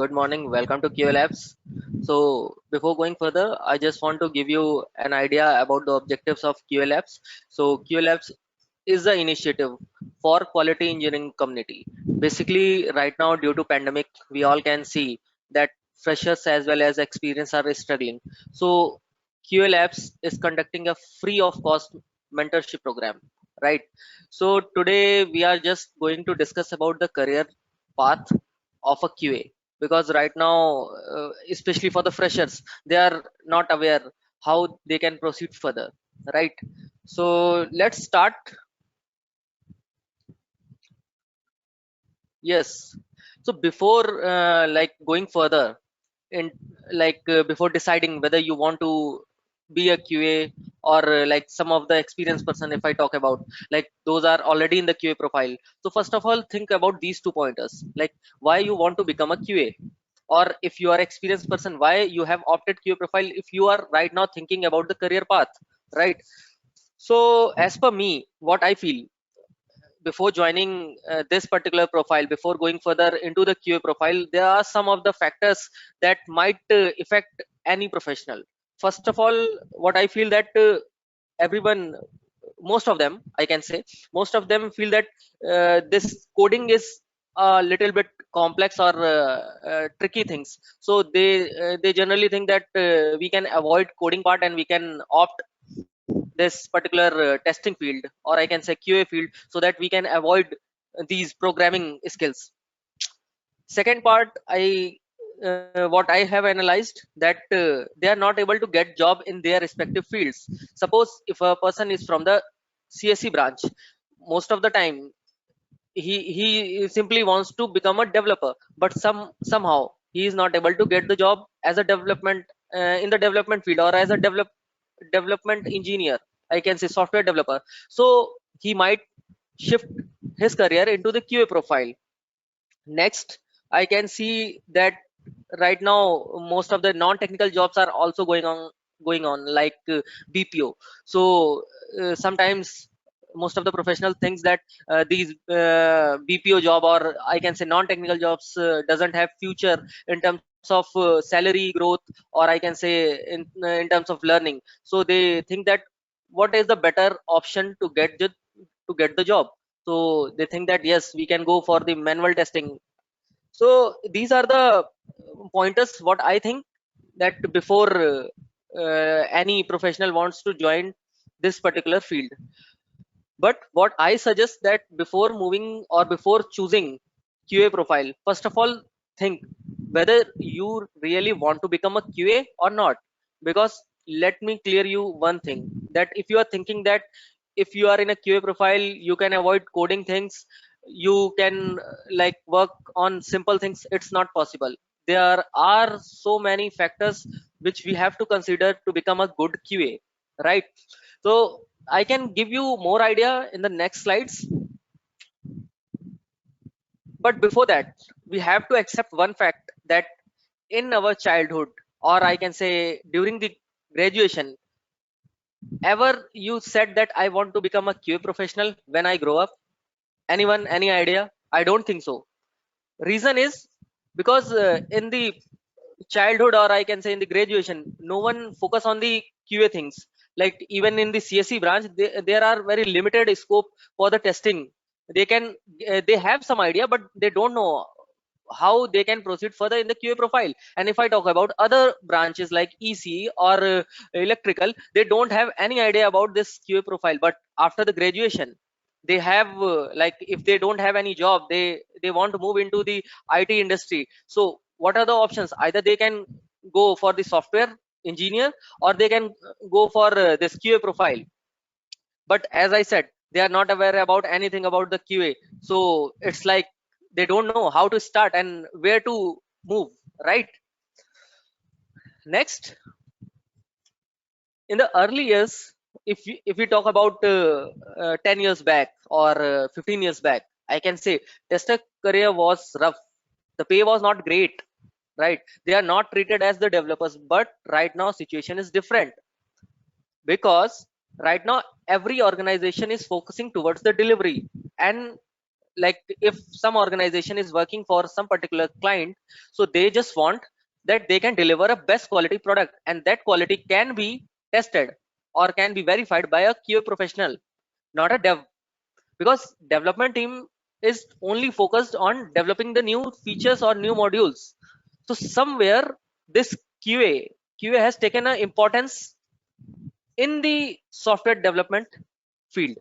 Good morning. Welcome to QA Labs. So, before going further, I just want to give you an idea about the objectives of QA Labs. So, QA Labs is the initiative for quality engineering community. Basically, right now, due to pandemic, we all can see that freshers as well as experience are struggling. So, QA Labs is conducting a free of cost mentorship program, right? So, today we are just going to discuss about the career path of a QA because right now, especially for the freshers, they are not aware how they can proceed further, right? So let's start. Yes. So before going further in before deciding whether you want to be a QA or like some of the experienced person, if I talk about like those are already in the QA profile. So first of all, think about these two pointers, like why you want to become a QA, or if you are experienced person, why you have opted QA profile if you are right now thinking about the career path, right? So as per me, what I feel before joining this particular profile, before going further into the QA profile, there are some of the factors that might affect any professional. First of all, what I feel that everyone, most of them, I can say, most of them feel that this coding is a little bit complex or tricky things. So they generally think that we can avoid coding part and we can opt this particular testing field, or I can say QA field, so that we can avoid these programming skills. Second part, what I have analyzed that they are not able to get job in their respective fields. Suppose if a person is from the CSE branch, most of the time he simply wants to become a developer, but somehow he is not able to get the job as a development in the development field, or as a development engineer, I can say software developer. So he might shift his career into the QA profile. Next, I can see that right now most of the non-technical jobs are also going on like BPO. So sometimes most of the professional thinks that these BPO job, or I can say non-technical jobs, doesn't have future in terms of salary growth, or I can say in terms of learning. So they think that what is the better option to get the job. So they think that yes, we can go for the manual testing. So these are the pointers what I think that before any professional wants to join this particular field. But what I suggest that before moving or before choosing QA profile, first of all, think whether you really want to become a QA or not. Because let me clear you one thing, that if you are thinking that if you are in a QA profile you can avoid coding things, you can like work on simple things, it's not possible. There are so many factors which we have to consider to become a good QA, right? So I can give you more idea in the next slides. But before that, we have to accept one fact that in our childhood, or I can say during the graduation, ever you said that I want to become a QA professional when I grow up? Anyone, any idea? I don't think so. Reason is because in the childhood, or I can say in the graduation, no one focus on the QA things. Like even in the CSE branch, there are very limited scope for the testing. They can they have some idea, but they don't know how they can proceed further in the QA profile. And if I talk about other branches like EC or electrical, they don't have any idea about this QA profile. But after the graduation, they have like if they don't have any job, they want to move into the IT industry. So what are the options? Either they can go for the software engineer, or they can go for this QA profile. But as I said, they are not aware about anything about the QA. So it's like they don't know how to start and where to move, right? Next, in the early years, if we talk about 10 years back or 15 years back, I can say tester career was rough. The pay was not great, right? They are not treated as the developers. But right now situation is different, because right now every organization is focusing towards the delivery. And like if some organization is working for some particular client, so they just want that they can deliver a best quality product, and that quality can be tested or can be verified by a QA professional, not a dev. Because development team is only focused on developing the new features or new modules. So somewhere this qa has taken an importance in the software development field.